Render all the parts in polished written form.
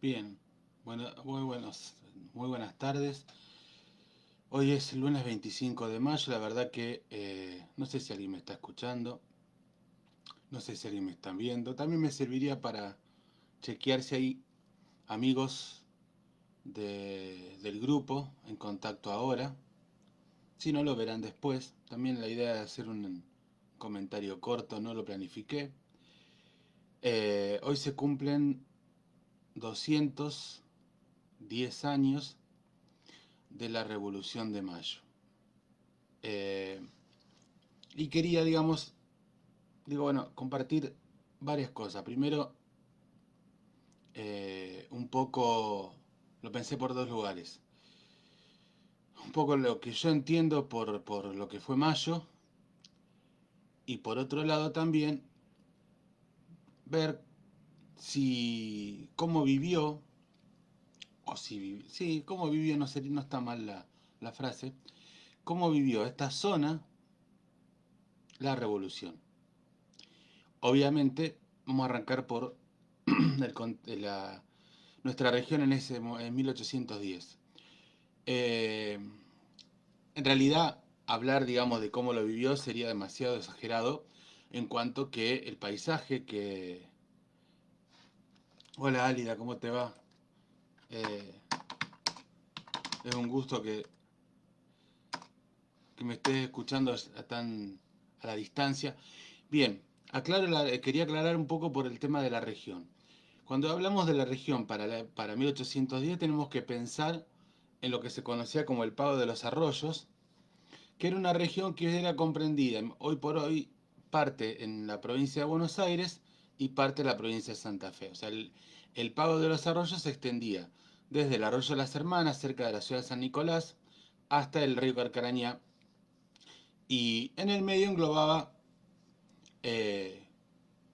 Bien, bueno, muy buenas tardes. Hoy es el lunes 25 de mayo, la verdad que no sé si alguien me está escuchando, no sé si alguien me está viendo. También me serviría para chequear si hay amigos del grupo en contacto ahora. Si no, lo verán después. También la idea de hacer un comentario corto, no lo planifiqué. Hoy se cumplen 210 años de la Revolución de Mayo. Eh, y quería, bueno, compartir varias cosas. Primero, un poco, lo pensé por dos lugares. Un poco lo que yo entiendo por lo que fue Mayo y por otro lado también ver si cómo vivió, o si, sí, cómo vivió, no sé, no está mal la frase, cómo vivió esta zona la revolución. Obviamente, vamos a arrancar por la, nuestra región en 1810. Eh, en realidad, hablar, digamos, de cómo lo vivió sería demasiado exagerado en cuanto que el paisaje que... Hola Álida, ¿cómo te va? Eh, es un gusto que me estés escuchando a la distancia. Bien, quería aclarar un poco por el tema de la región. Cuando hablamos de la región para 1810 tenemos que pensar en lo que se conocía como el Pago de los Arroyos, que era una región que era comprendida hoy por hoy parte en la provincia de Buenos Aires y parte de la provincia de Santa Fe. O sea, el Pago de los Arroyos se extendía desde el Arroyo de las Hermanas, cerca de la ciudad de San Nicolás, hasta el río Carcarañá, y en el medio englobaba eh,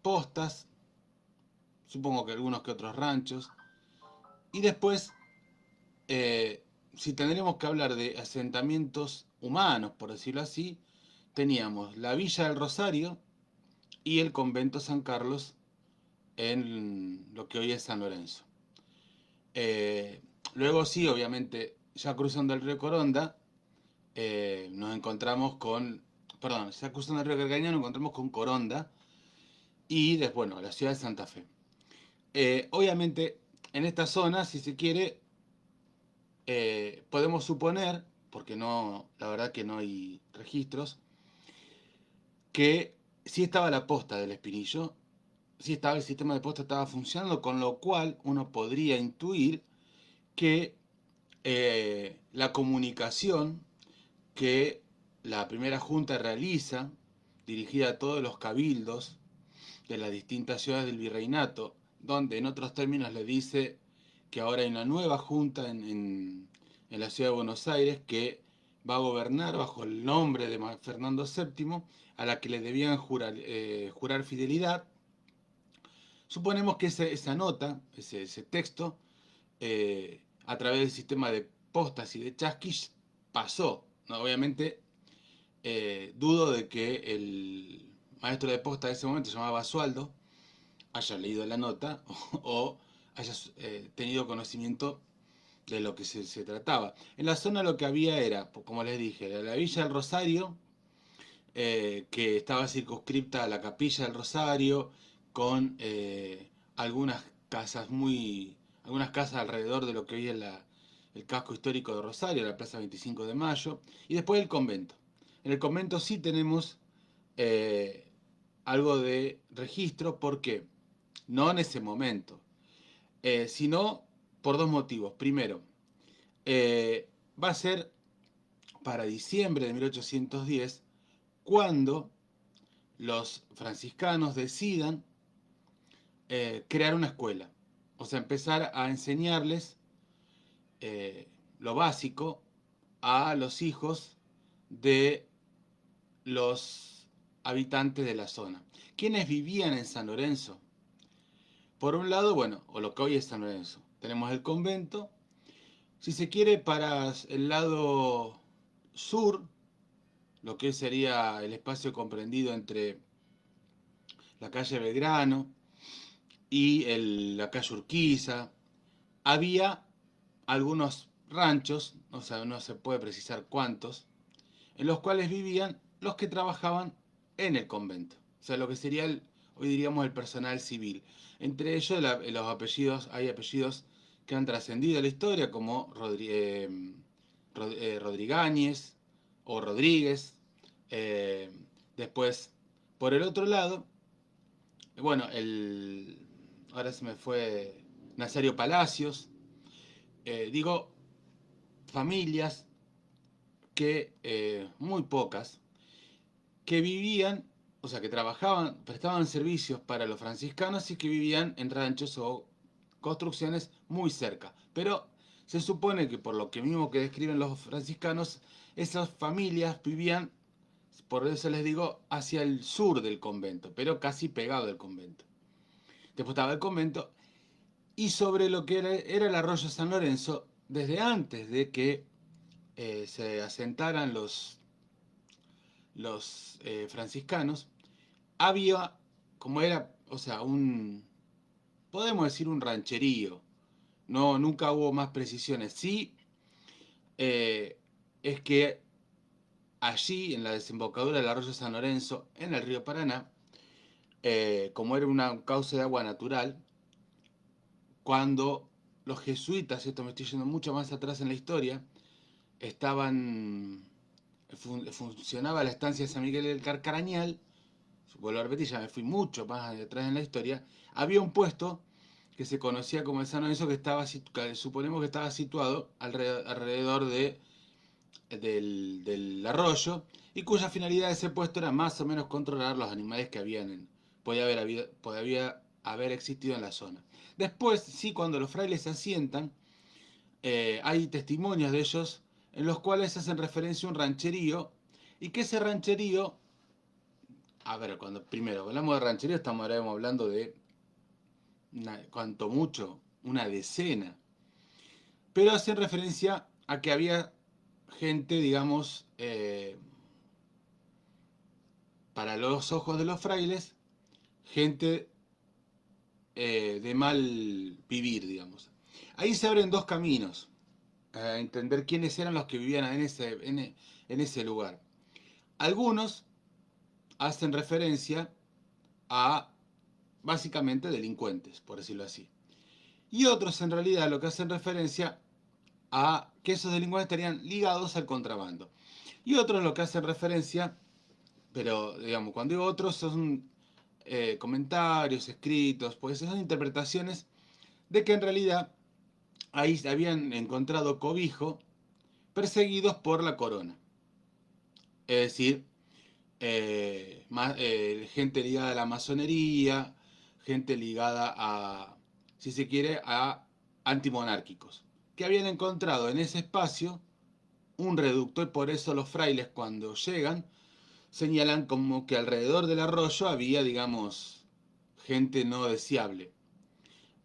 postas, supongo que algunos que otros ranchos, y después, si tendremos que hablar de asentamientos humanos, por decirlo así, teníamos la Villa del Rosario y el Convento San Carlos en lo que hoy es San Lorenzo. Eh, Luego sí, obviamente, ya cruzando el río Coronda, nos encontramos con, perdón, ya cruzando el río Carcaña nos encontramos con Coronda y después, bueno, la ciudad de Santa Fe. Obviamente, en esta zona, si se quiere, podemos suponer, porque no, la verdad que no hay registros, que sí estaba la posta del Espinillo, sí estaba el sistema de posta estaba funcionando, con lo cual uno podría intuir que la comunicación que la primera junta realiza, dirigida a todos los cabildos de las distintas ciudades del virreinato, donde en otros términos le dice que ahora hay una nueva junta en la ciudad de Buenos Aires que va a gobernar bajo el nombre de Fernando VII, a la que le debían jurar fidelidad. Suponemos que esa nota, ese texto, a través del sistema de postas y de chasquis pasó, ¿no? Obviamente, dudo de que el maestro de posta de ese momento, se llamaba Basualdo, haya leído la nota o haya tenido conocimiento de lo que se trataba. En la zona lo que había era, como les dije, era la Villa del Rosario, que estaba circunscripta a la Capilla del Rosario, con algunas algunas casas alrededor de lo que hoy es el casco histórico de Rosario, la Plaza 25 de Mayo, y después el convento. En el convento sí tenemos eh, algo de registro, ¿por qué? No en ese momento, sino por dos motivos. Primero, va a ser para diciembre de 1810 cuando los franciscanos decidan crear una escuela. O sea, empezar a enseñarles lo básico a los hijos de los habitantes de la zona. ¿Quiénes vivían en San Lorenzo? Por un lado, bueno, o lo que hoy es San Lorenzo, tenemos el convento. Si se quiere, para el lado sur, lo que sería el espacio comprendido entre la calle Belgrano y la calle Urquiza, había algunos ranchos, o sea, no se puede precisar cuántos, en los cuales vivían los que trabajaban en el convento. O sea, lo que sería hoy diríamos el personal civil. Entre ellos los apellidos, hay apellidos que han trascendido la historia, como Rodrigáñez o Rodríguez. Eh, Después, por el otro lado, bueno, ahora se me fue Nazario Palacios. Digo, familias que, muy pocas, que vivían, o sea, que trabajaban, prestaban servicios para los franciscanos y que vivían en ranchos o construcciones muy cerca. Pero se supone que por lo que mismo que describen los franciscanos, esas familias vivían, por eso les digo, hacia el sur del convento, pero casi pegado del convento. Después estaba el convento y sobre lo que era el arroyo San Lorenzo, desde antes de que se asentaran los franciscanos, había, como era, o sea, podemos decir un rancherío. No, nunca hubo más precisiones. Sí, eh, es que allí, en la desembocadura del arroyo San Lorenzo, en el río Paraná, como era un cauce de agua natural, cuando los jesuitas, esto me estoy yendo mucho más atrás en la historia, estaban, funcionaba la estancia de San Miguel del Carcarañal, vuelvo a repetir, ya me fui mucho más atrás en la historia, había un puesto que se conocía como el San Lorenzo que suponemos que estaba situado alrededor del arroyo y cuya finalidad de ese puesto era más o menos controlar los animales que podía haber existido en la zona. Después, sí, cuando los frailes se asientan, hay testimonios de ellos en los cuales hacen referencia a un rancherío y que ese rancherío, a ver, cuando primero hablamos de rancherío estamos hablando de cuanto mucho, una decena, pero hacen referencia a que había gente, digamos, para los ojos de los frailes, gente de mal vivir, digamos. Ahí se abren dos caminos a entender quiénes eran los que vivían en ese lugar. Algunos hacen referencia a básicamente delincuentes, por decirlo así. Y otros en realidad lo que hacen referencia a que esos delincuentes estarían ligados al contrabando. Y otros lo que hacen referencia, pero digamos, cuando digo otros son comentarios, escritos, pues son interpretaciones de que en realidad ahí habían encontrado cobijo perseguidos por la corona. Es decir, gente ligada a la masonería, gente ligada a, si se quiere, a antimonárquicos, que habían encontrado en ese espacio un reducto y por eso los frailes cuando llegan señalan como que alrededor del arroyo había, digamos, gente no deseable.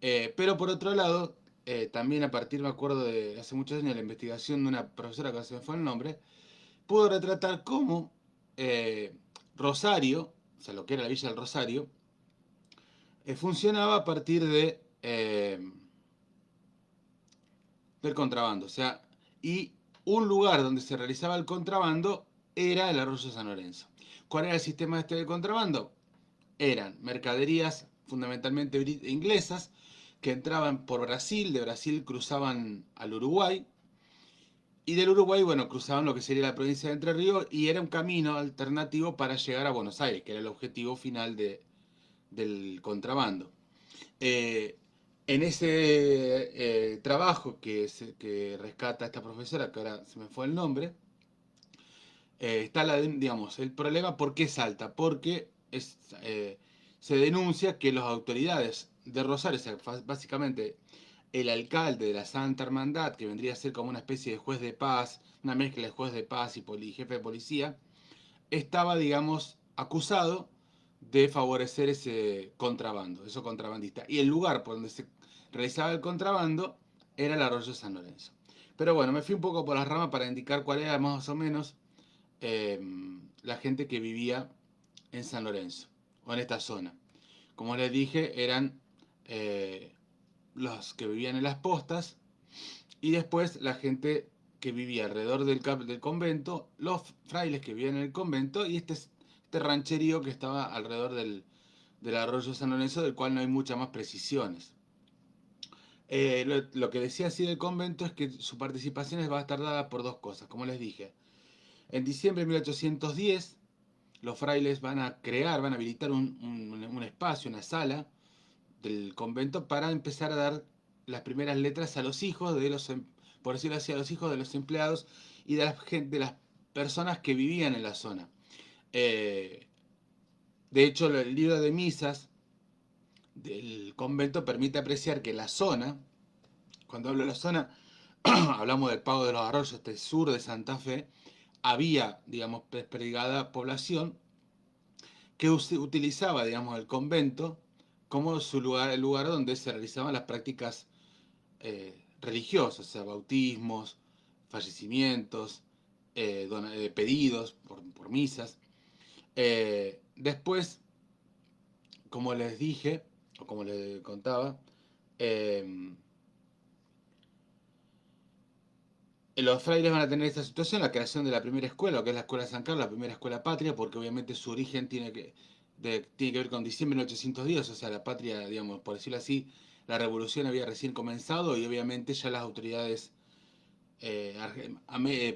Pero por otro lado, también a partir, me acuerdo de hace muchos años, la investigación de una profesora que se me fue el nombre, pudo retratar cómo Rosario, o sea, lo que era la Villa del Rosario, funcionaba a partir del contrabando. O sea, y un lugar donde se realizaba el contrabando era el arroyo San Lorenzo. ¿Cuál era el sistema este de contrabando? Eran mercaderías fundamentalmente inglesas que entraban por Brasil, de Brasil cruzaban al Uruguay, y del Uruguay, bueno, cruzaban lo que sería la provincia de Entre Ríos y era un camino alternativo para llegar a Buenos Aires, que era el objetivo final del contrabando. Eh, en ese trabajo que rescata esta profesora, que ahora se me fue el nombre, está digamos, el problema, ¿por qué salta? Porque se denuncia que las autoridades de Rosario, o sea, básicamente el alcalde de la Santa Hermandad, que vendría a ser como una especie de juez de paz, una mezcla de juez de paz y jefe de policía, estaba, digamos, acusado de favorecer ese contrabando, esos contrabandistas. Y el lugar por donde se realizaba el contrabando era el arroyo San Lorenzo. Pero bueno, me fui un poco por las ramas para indicar cuál era más o menos eh, la gente que vivía en San Lorenzo o en esta zona. Como les dije, eran los que vivían en las postas, y después la gente que vivía alrededor del convento, los frailes que vivían en el convento, y este rancherío que estaba alrededor del arroyo San Lorenzo, del cual no hay muchas más precisiones. Lo que decía así del convento es que su participación va a estar dada por dos cosas, como les dije. En diciembre de 1810, los frailes van a habilitar un espacio, una sala del convento para empezar a dar las primeras letras a los hijos de los, por decirlo así, a los hijos de los empleados y de las personas que vivían en la zona. Eh, de hecho, el libro de misas del convento permite apreciar que la zona, cuando hablo de la zona, hablamos del Pago de los Arroyos, este sur de Santa Fe, había, digamos, desperdigada población que utilizaba, digamos, el convento como el lugar donde se realizaban las prácticas religiosas, o sea, bautismos, fallecimientos, pedidos por misas. Después, como les dije, o como les contaba, eh, los frailes van a tener esta situación, la creación de la primera escuela, que es la Escuela de San Carlos, la primera escuela patria, porque obviamente su origen tiene que ver con diciembre de 1810, o sea, la patria, digamos, por decirlo así, la revolución había recién comenzado y obviamente ya las autoridades,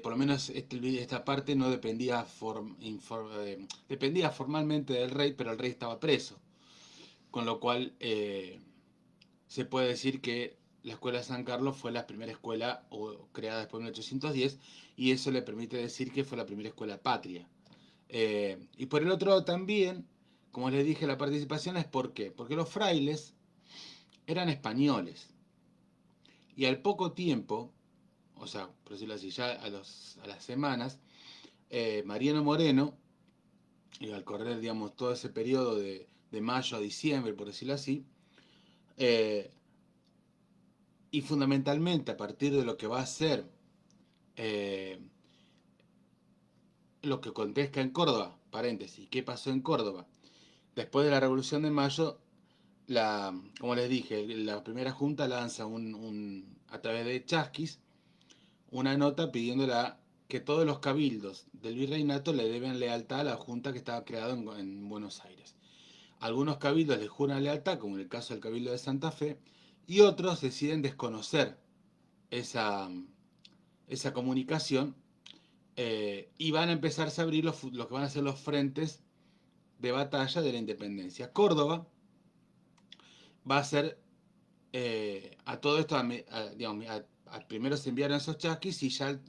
por lo menos esta parte no dependía, dependía formalmente del rey, pero el rey estaba preso, con lo cual se puede decir que la Escuela de San Carlos fue la primera escuela creada después de 1810 y eso le permite decir que fue la primera escuela patria. Y por el otro lado también, como les dije, la participación es ¿por qué? Porque los frailes eran españoles y al poco tiempo, o sea, por decirlo así, ya a las semanas, Mariano Moreno, y al correr, digamos, todo ese periodo de mayo a diciembre, por decirlo así, eh, y fundamentalmente a partir de lo que va a ser eh, lo que acontezca en Córdoba, paréntesis, ¿qué pasó en Córdoba? Después de la Revolución de Mayo, como les dije, la primera junta lanza a través de Chasquis una nota pidiéndola que todos los cabildos del virreinato le deben lealtad a la junta que estaba creada en Buenos Aires. Algunos cabildos les juran lealtad, como en el caso del Cabildo de Santa Fe, y otros deciden desconocer esa, esa comunicación y van a empezarse a abrir lo que van a ser los frentes de batalla de la independencia. Córdoba va a ser a todo esto, digamos, primero se enviaron esos chasquis y ya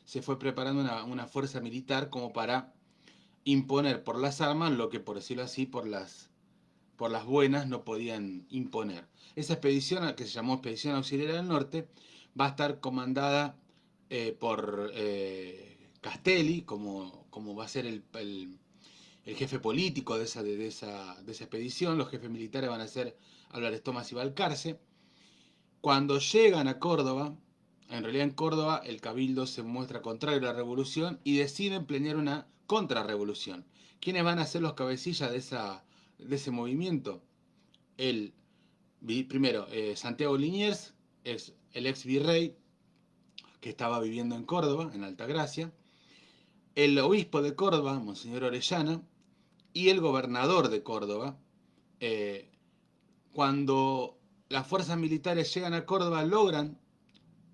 se fue preparando una fuerza militar como para imponer por las armas lo que, por decirlo así, por las buenas no podían imponer. Esa expedición, que se llamó Expedición Auxiliar del Norte, va a estar comandada por Castelli, como va a ser el jefe político de esa expedición. Los jefes militares van a ser Álvarez Tomás y Balcarce. Cuando llegan a Córdoba, en realidad en Córdoba el cabildo se muestra contrario a la revolución y deciden planear una contrarrevolución. ¿Quiénes van a ser los cabecillas de ese movimiento? Primero, Santiago Liniers, el ex virrey que estaba viviendo en Córdoba, en Altagracia, el obispo de Córdoba, Monseñor Orellana, y el gobernador de Córdoba. eh, Cuando las fuerzas militares llegan a Córdoba, logran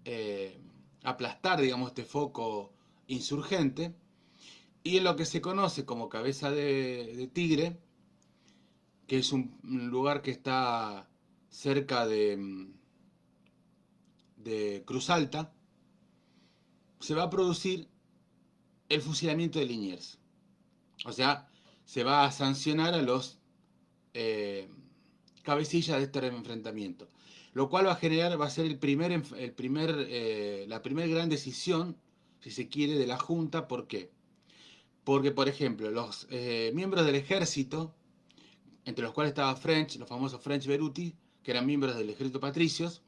eh, aplastar, digamos, este foco insurgente, y en lo que se conoce como Cabeza de Tigre, que es un lugar que está cerca de Cruz Alta, se va a producir el fusilamiento de Liniers. O sea, se va a sancionar a los eh, cabecillas de este enfrentamiento. Lo cual va a ser la primera gran decisión, si se quiere, de la Junta. ¿Por qué? Porque, por ejemplo, los miembros del ejército, entre los cuales estaba French, los famosos French Beruti, que eran miembros del ejército patricios,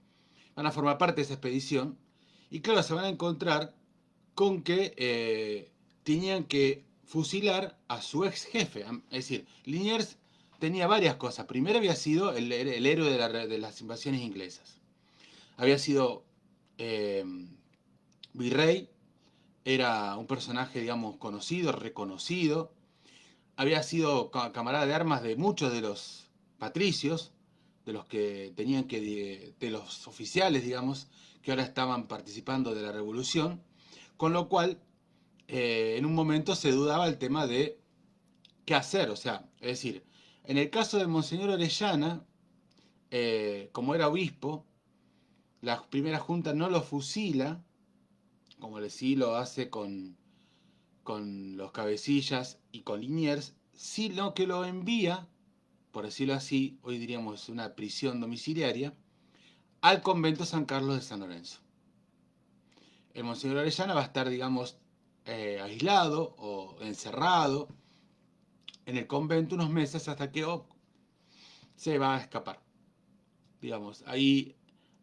van a formar parte de esa expedición. Y claro, se van a encontrar con que tenían que fusilar a su ex jefe. Es decir, Liniers tenía varias cosas. Primero había sido el héroe de las invasiones inglesas. había sido eh, virrey, era un personaje, digamos, conocido, reconocido, había sido camarada de armas de muchos de los patricios, de los que tenían de los oficiales, digamos, que ahora estaban participando de la revolución, con lo cual en un momento se dudaba el tema de qué hacer, o sea, es decir, en el caso de Monseñor Orellana, como era obispo, la primera junta no lo fusila, como sí lo hace con los cabecillas y con Liniers, sino que lo envía, por decirlo así, hoy diríamos una prisión domiciliaria, al convento San Carlos de San Lorenzo. El Monseñor Orellana va a estar, digamos, aislado o encerrado en el convento unos meses hasta que se va a escapar. Digamos, ahí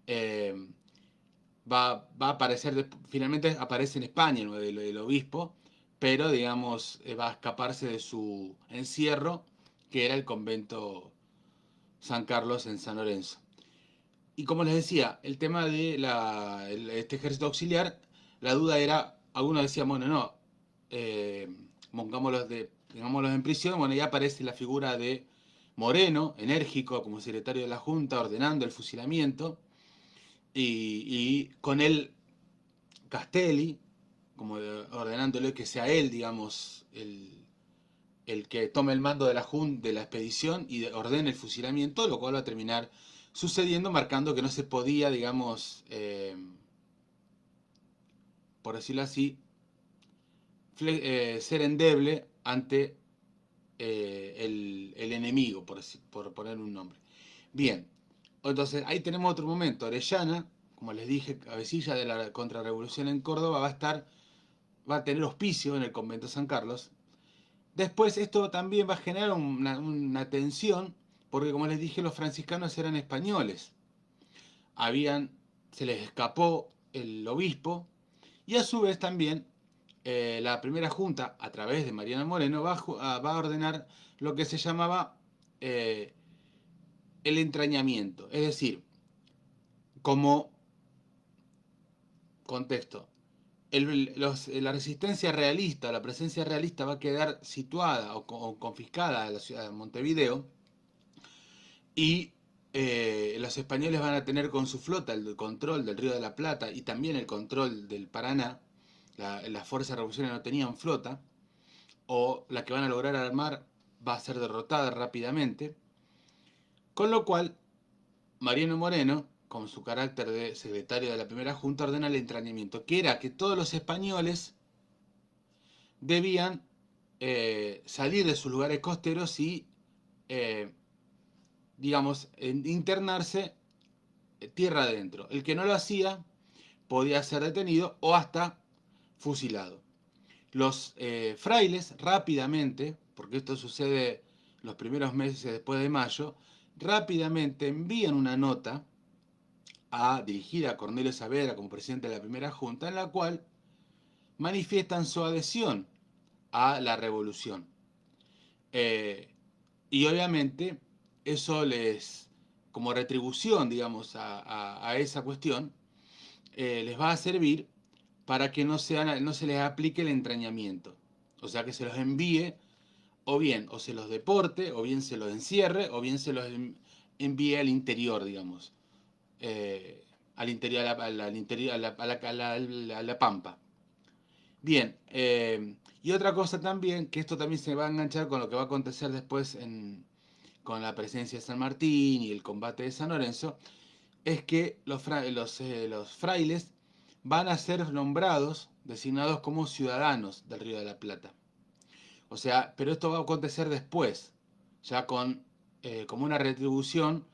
eh, va a aparecer, finalmente aparece en España el obispo, pero digamos va a escaparse de su encierro, que era el convento San Carlos en San Lorenzo. Y como les decía, el tema de este ejército auxiliar, la duda era, algunos decían, bueno, no, eh, pongámoslos en prisión, bueno, ya aparece la figura de Moreno, enérgico, como secretario de la Junta, ordenando el fusilamiento, y con él Castelli, como ordenándole que sea él, digamos, el que tome el mando de de la expedición y ordene el fusilamiento, lo cual va a terminar sucediendo, marcando que no se podía, digamos, por decirlo así, ser endeble ante el enemigo, por poner un nombre. Bien, entonces ahí tenemos otro momento. Orellana, como les dije, cabecilla de la contrarrevolución en Córdoba, va a tener hospicio en el convento San Carlos. Después esto también va a generar una tensión, porque como les dije, los franciscanos eran españoles. Habían, se les escapó el obispo y a su vez también la primera junta, a través de Mariano Moreno, va a ordenar lo que se llamaba eh, el entrañamiento. Es decir, como contexto, la resistencia realista, la presencia realista va a quedar situada o confiscada a la ciudad de Montevideo y los españoles van a tener con su flota el control del Río de la Plata y también el control del Paraná. Las fuerzas revolucionarias no tenían flota, o la que van a lograr armar va a ser derrotada rápidamente. Con lo cual, Mariano Moreno, con su carácter de secretario de la primera junta, ordena el entrañamiento, que era que todos los españoles debían salir de sus lugares costeros y, eh, digamos, internarse tierra adentro. El que no lo hacía podía ser detenido o hasta fusilado. Los frailes rápidamente, porque esto sucede los primeros meses después de mayo, rápidamente envían una nota dirigida a Cornelio Saavedra como presidente de la primera junta, en la cual manifiestan su adhesión a la revolución. Eh, y obviamente eso como retribución, digamos, a esa cuestión, les va a servir para que no se les aplique el entrañamiento. O sea, que se los envíe, o bien, o se los deporte, o bien se los encierre, o bien se los envíe al interior, digamos. Al interior, al interior, a la pampa. Bien, y otra cosa también, que esto también se va a enganchar con lo que va a acontecer después con la presencia de San Martín y el combate de San Lorenzo, es que los frailes van a ser nombrados, designados como ciudadanos del Río de la Plata. O sea, pero esto va a acontecer después, ya como una retribución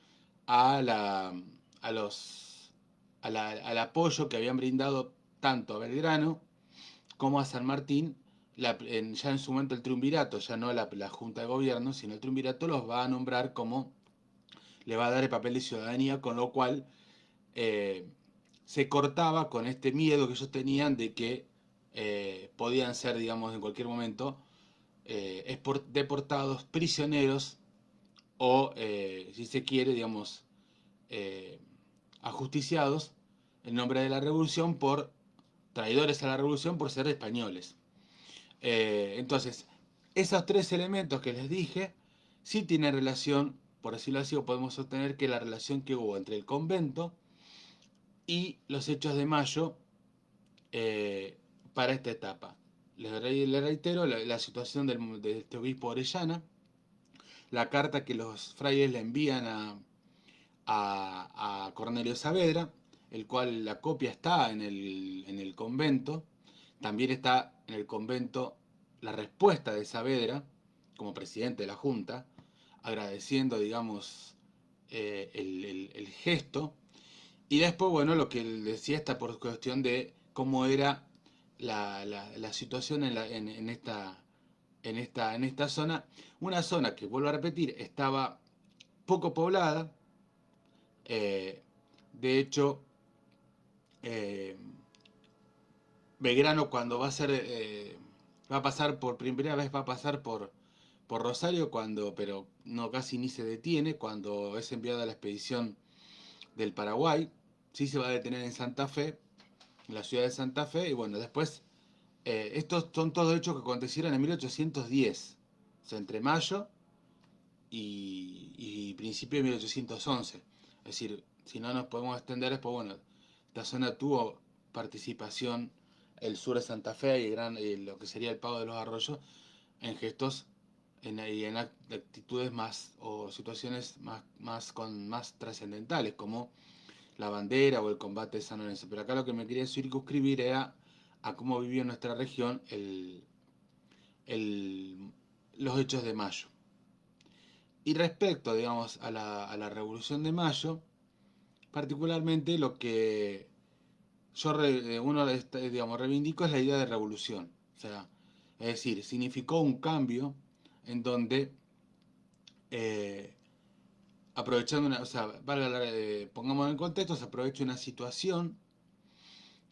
a a los, al apoyo que habían brindado tanto a Belgrano como a San Martín, ya en su momento el triunvirato, ya no la Junta de Gobierno, sino el triunvirato los va a nombrar como, le va a dar el papel de ciudadanía, con lo cual eh, se cortaba con este miedo que ellos tenían de que podían ser, digamos, en cualquier momento deportados, prisioneros o, si se quiere, digamos, ajusticiados el nombre de la revolución por traidores a la revolución por ser españoles. Entonces, esos tres elementos que les dije sí tienen relación, por decirlo así, o podemos sostener que la relación que hubo entre el convento y los hechos de mayo para esta etapa. Les reitero la situación de este obispo Orellana, la carta que los frailes le envían a Cornelio Saavedra, el cual la copia está en el convento. También está en el convento la respuesta de Saavedra, como presidente de la Junta, agradeciendo, digamos, el gesto. Y después, bueno, lo que decía está por cuestión de cómo era la situación en esta zona. Una zona que, vuelvo a repetir, estaba poco poblada. eh, de hecho, eh, Belgrano cuando va a pasar por primera vez, va a pasar por Rosario, pero no casi ni se detiene, cuando es enviado a la expedición del Paraguay. Sí se va a detener en Santa Fe, en la ciudad de Santa Fe, y bueno, después, estos son todos hechos que acontecieron en 1810, o sea, entre mayo y principio de 1811. Es decir, si no nos podemos extender, pues bueno, esta zona tuvo participación, el sur de Santa Fe y lo que sería el Pago de los Arroyos, en gestos y en actitudes más o situaciones más trascendentales, como la bandera o el combate de San Lorenzo. Pero acá lo que me quería circunscribir era a cómo vivió nuestra región el, los hechos de mayo. Y respecto, digamos, a la Revolución de Mayo, particularmente lo que digamos, reivindico es la idea de revolución. O sea, es decir, significó un cambio en donde, eh, aprovechando o sea, pongamos en contexto, se aprovecha una situación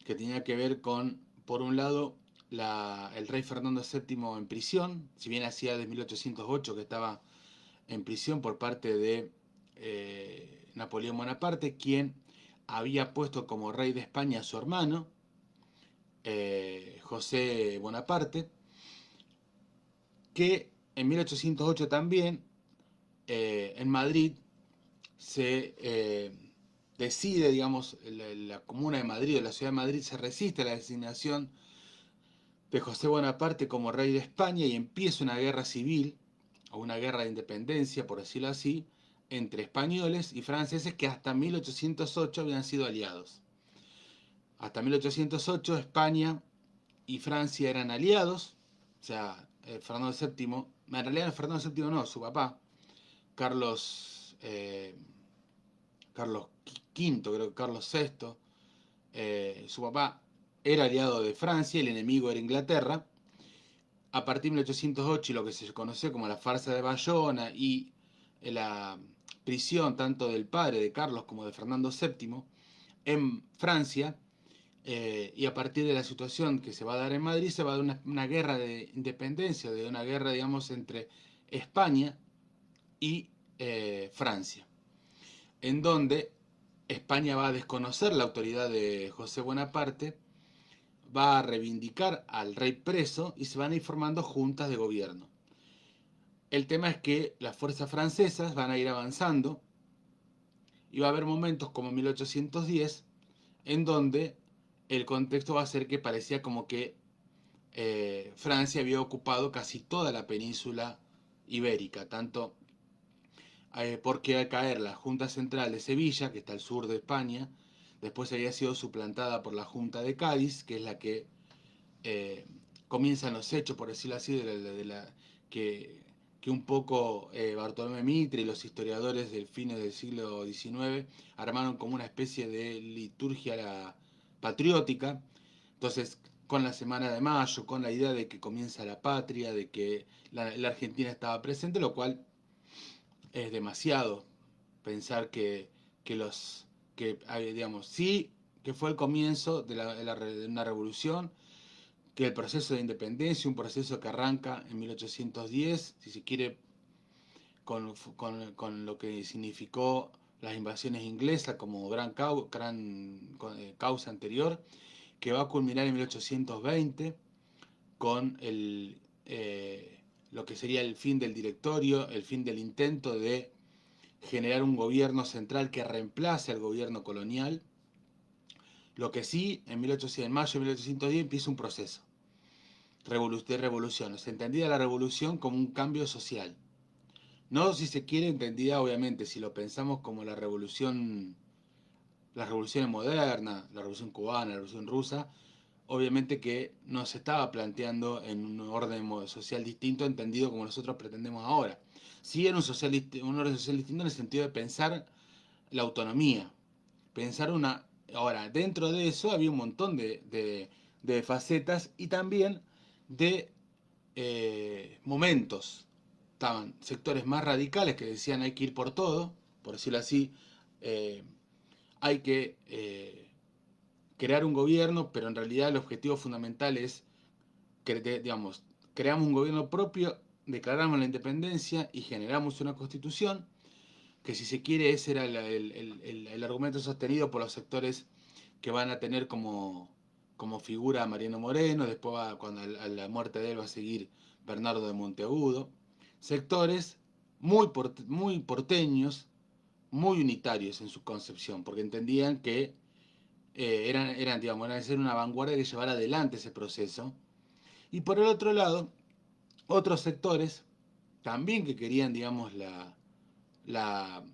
que tenía que ver con, por un lado, el rey Fernando VII en prisión, si bien hacía desde 1808 que estaba en prisión por parte de Napoleón Bonaparte, quien había puesto como rey de España a su hermano, José Bonaparte, que en 1808 también, en Madrid, se decide, digamos, la Comuna de Madrid o la Ciudad de Madrid se resiste a la designación de José Bonaparte como rey de España y empieza una guerra civil, o una guerra de independencia, por decirlo así, entre españoles y franceses que hasta 1808 habían sido aliados. Hasta 1808 España y Francia eran aliados, o sea, Fernando VII, en realidad Fernando VII no, su papá, Carlos, Carlos V, creo que Carlos VI, su papá era aliado de Francia, el enemigo era Inglaterra. A partir de 1808 y lo que se conoció como la farsa de Bayona y la prisión tanto del padre de Carlos como de Fernando VII en Francia, y a partir de la situación que se va a dar en Madrid, se va a dar una guerra de independencia, de una guerra, digamos, entre España y Francia, en donde España va a desconocer la autoridad de José Bonaparte, va a reivindicar al rey preso y se van a ir formando juntas de gobierno. El tema es que las fuerzas francesas van a ir avanzando y va a haber momentos como 1810 en donde el contexto va a ser que parecía como que Francia había ocupado casi toda la península ibérica, tanto porque al caer la Junta Central de Sevilla, que está al sur de España, después había sido suplantada por la Junta de Cádiz, que es la que eh, comienzan los hechos, por decirlo así, que, que un poco Bartolomé Mitre y los historiadores del fines del siglo XIX armaron como una especie de liturgia patriótica. Entonces, con la Semana de Mayo, con la idea de que comienza la patria, de que la Argentina estaba presente, lo cual es demasiado pensar que los digamos, sí que fue el comienzo de una revolución, que el proceso de independencia, un proceso que arranca en 1810, si se quiere, con lo que significó las invasiones inglesas como causa anterior, que va a culminar en 1820 con lo que sería el fin del directorio, el fin del intento de generar un gobierno central que reemplace al gobierno colonial. Lo que sí, en mayo de 1810 empieza un proceso de revolución. Se entendía la revolución como un cambio social. No, si se quiere, entendida obviamente, si lo pensamos como las revoluciones modernas, la revolución cubana, la revolución rusa, obviamente que no se estaba planteando en un orden social distinto, entendido como nosotros pretendemos ahora. Sí era un orden social distinto en el sentido de pensar la autonomía, pensar una... Ahora, dentro de eso había un montón de facetas y también de momentos. Estaban sectores más radicales que decían hay que ir por todo, por decirlo así, eh, hay que crear un gobierno, pero en realidad el objetivo fundamental es, digamos, creamos un gobierno propio, declaramos la independencia y generamos una constitución, que si se quiere ese era el argumento sostenido por los sectores que van a tener como figura a Mariano Moreno, después cuando a la muerte de él va a seguir Bernardo de Monteagudo, sectores muy porteños, muy unitarios en su concepción, porque entendían que digamos, eran de ser una vanguardia que llevara adelante ese proceso. Y por el otro lado, otros sectores también que querían, digamos, la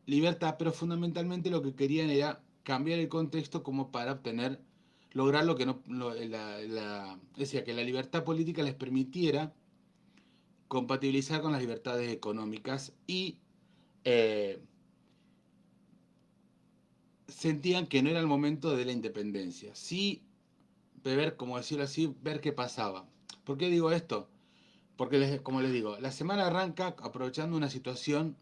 libertad, pero fundamentalmente lo que querían era cambiar el contexto como para lograr lo que no, decía, que la libertad política les permitiera compatibilizar con las libertades económicas y eh, sentían que no era el momento de la independencia. Sí, ver, como decirlo así, ver qué pasaba. ¿Por qué digo esto? Porque, como les digo, la semana arranca aprovechando una situación,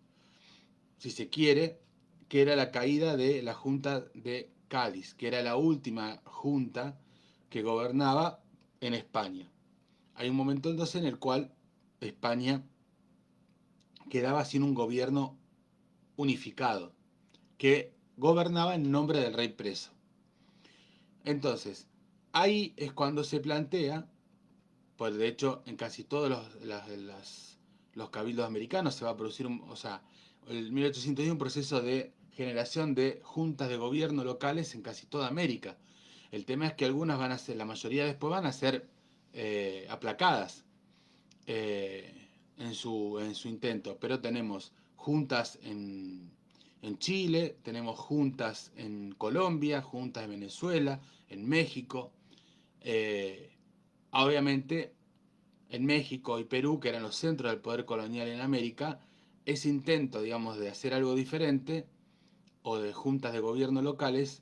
si se quiere, que era la caída de la Junta de Cádiz, que era la última junta que gobernaba en España. Hay un momento entonces en el cual España quedaba sin un gobierno unificado, que gobernaba en nombre del rey preso. Entonces, ahí es cuando se plantea, pues de hecho en casi todos los cabildos americanos se va a producir, o sea, en 1810 un proceso de generación de juntas de gobierno locales en casi toda América. El tema es que algunas van a ser, la mayoría después van a ser aplacadas en su intento, pero tenemos juntas en Chile, tenemos juntas en Colombia, juntas en Venezuela, en México. Eh, Obviamente, en México y Perú, que eran los centros del poder colonial en América, ese intento, digamos, de hacer algo diferente o de juntas de gobierno locales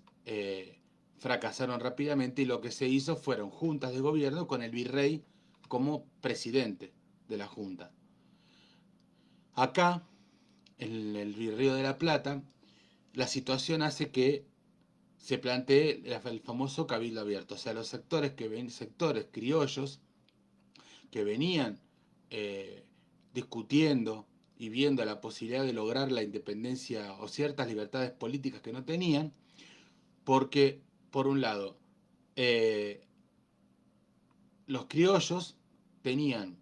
fracasaron rápidamente y lo que se hizo fueron juntas de gobierno con el virrey como presidente de la junta. Acá, en el Río de la Plata, la situación hace que se plantee el famoso cabildo abierto, o sea, los sectores criollos que venían eh, discutiendo y viendo la posibilidad de lograr la independencia o ciertas libertades políticas que no tenían, porque, por un lado, eh, los criollos tenían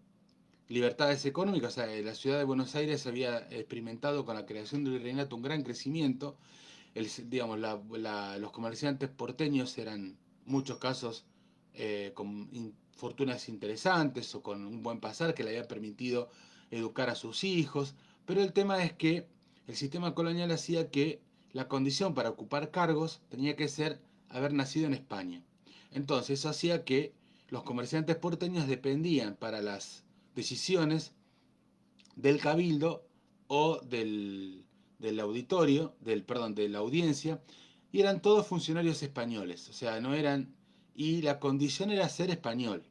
libertades económicas, o sea, la ciudad de Buenos Aires había experimentado con la creación del virreinato un gran crecimiento, digamos, los comerciantes porteños eran, en muchos casos, con fortunas interesantes o con un buen pasar que le había permitido educar a sus hijos, pero el tema es que el sistema colonial hacía que la condición para ocupar cargos tenía que ser haber nacido en España. Entonces eso hacía que los comerciantes porteños dependían para las decisiones del cabildo o del auditorio, perdón, de la audiencia, y eran todos funcionarios españoles, o sea, no eran, y la condición era ser español.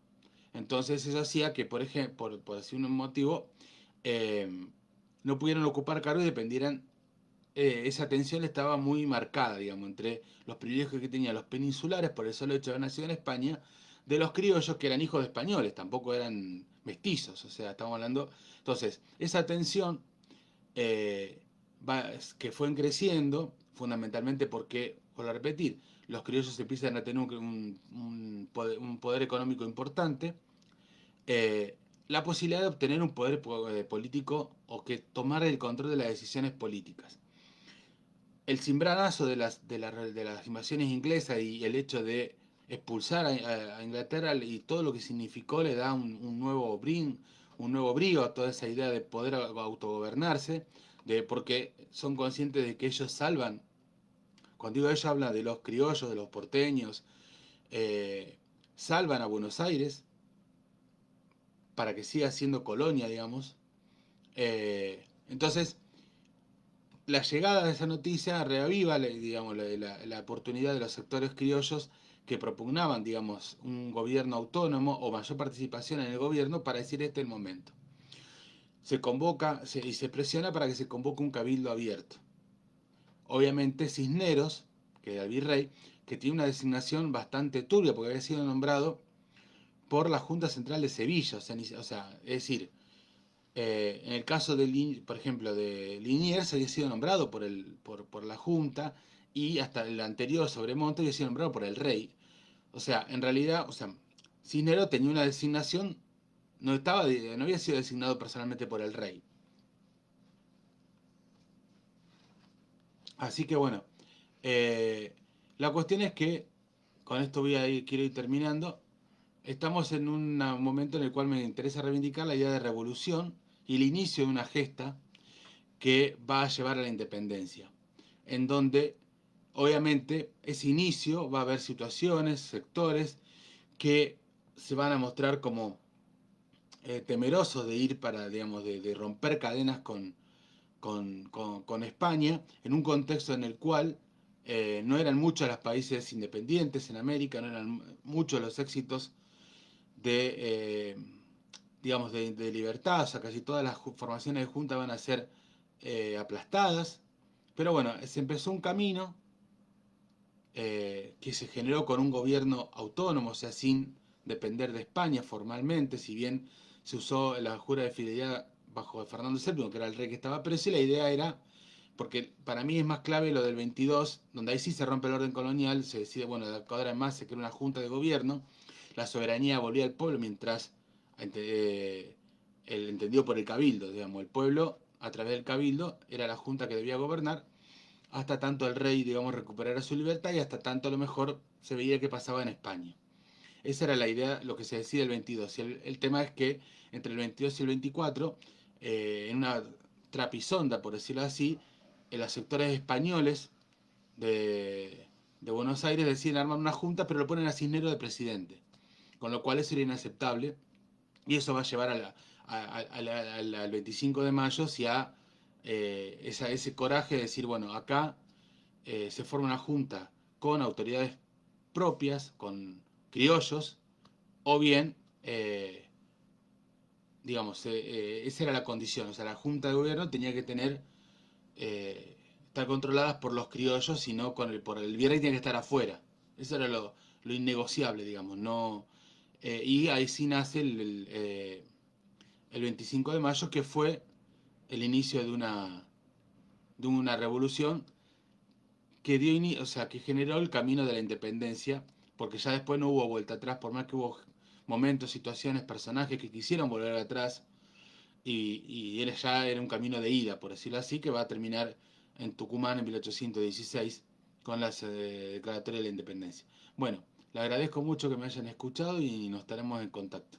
Entonces eso hacía que, por ejemplo, por decir un motivo, eh, no pudieran ocupar cargos y dependieran, esa tensión estaba muy marcada, digamos, entre los privilegios que tenían los peninsulares por el solo hecho de haber nacido en España, de los criollos que eran hijos de españoles, tampoco eran mestizos, o sea, estamos hablando. Entonces, esa tensión eh, que fueron creciendo, fundamentalmente porque, vuelvo a repetir, los criollos empiezan a tener un poder económico importante, eh, la posibilidad de obtener un poder político o que tomar el control de las decisiones políticas. El cimbronazo de las invasiones inglesas y el hecho de expulsar a Inglaterra y todo lo que significó le da un nuevo brío a toda esa idea de poder autogobernarse, porque son conscientes de que ellos salvan. Cuando digo ellos, hablan de los criollos, de los porteños, eh, salvan a Buenos Aires para que siga siendo colonia, digamos. Entonces, la llegada de esa noticia reaviva, digamos, la oportunidad de los sectores criollos que propugnaban, digamos, un gobierno autónomo o mayor participación en el gobierno para decir este es el momento. Se convoca y se presiona para que se convoque un cabildo abierto. Obviamente Cisneros, que era el virrey, que tiene una designación bastante turbia porque había sido nombrado por la Junta Central de Sevilla, es decir, en el caso de, por ejemplo, de Liniers había sido nombrado por la Junta y hasta el anterior Sobremonte había sido nombrado por el rey. O sea, en realidad, Cisneros tenía una designación, no había sido designado personalmente por el rey. Así que bueno, eh, la cuestión es que, con esto quiero ir terminando, estamos en un momento en el cual me interesa reivindicar la idea de revolución y el inicio de una gesta que va a llevar a la independencia, en donde obviamente ese inicio va a haber situaciones, sectores que se van a mostrar como temerosos de ir para, digamos, de romper cadenas con España, en un contexto en el cual no eran muchos los países independientes en América, no eran muchos los éxitos de, digamos, de libertad, o sea, casi todas las formaciones de junta van a ser aplastadas, pero bueno, se empezó un camino que se generó con un gobierno autónomo, o sea, sin depender de España formalmente, si bien se usó la jura de fidelidad bajo Fernando VII, que era el rey que estaba preso, y la idea era, porque para mí es más clave lo del 22, donde ahí sí se rompe el orden colonial, se decide, bueno, de ahora en más se crea una junta de gobierno, la soberanía volvía al pueblo, mientras el entendido por el cabildo, digamos, el pueblo a través del cabildo era la junta que debía gobernar, hasta tanto el rey, digamos, recuperara su libertad y hasta tanto a lo mejor se veía que pasaba en España. Esa era la idea, lo que se decide el 22. Y el tema es que entre el 22 y el 24, en una trapisonda, por decirlo así, en los sectores españoles de Buenos Aires deciden armar una junta, pero lo ponen a Cisneros de presidente. Con lo cual eso era inaceptable. Y eso va a llevar al 25 de mayo si a ese coraje de decir, bueno, acá se forma una junta con autoridades propias, con criollos, o bien, digamos, esa era la condición, o sea, la junta de gobierno tenía que estar controladas por los criollos y no por el virrey tenía que estar afuera. Eso era lo innegociable, digamos, no... y ahí sí nace el 25 de mayo, que fue el inicio de una revolución que o sea, que generó el camino de la independencia, porque ya después no hubo vuelta atrás, por más que hubo momentos, situaciones, personajes que quisieron volver atrás, y ya era un camino de ida, por decirlo así, que va a terminar en Tucumán en 1816 con las declaratorias de la independencia. Bueno, le agradezco mucho que me hayan escuchado y nos estaremos en contacto.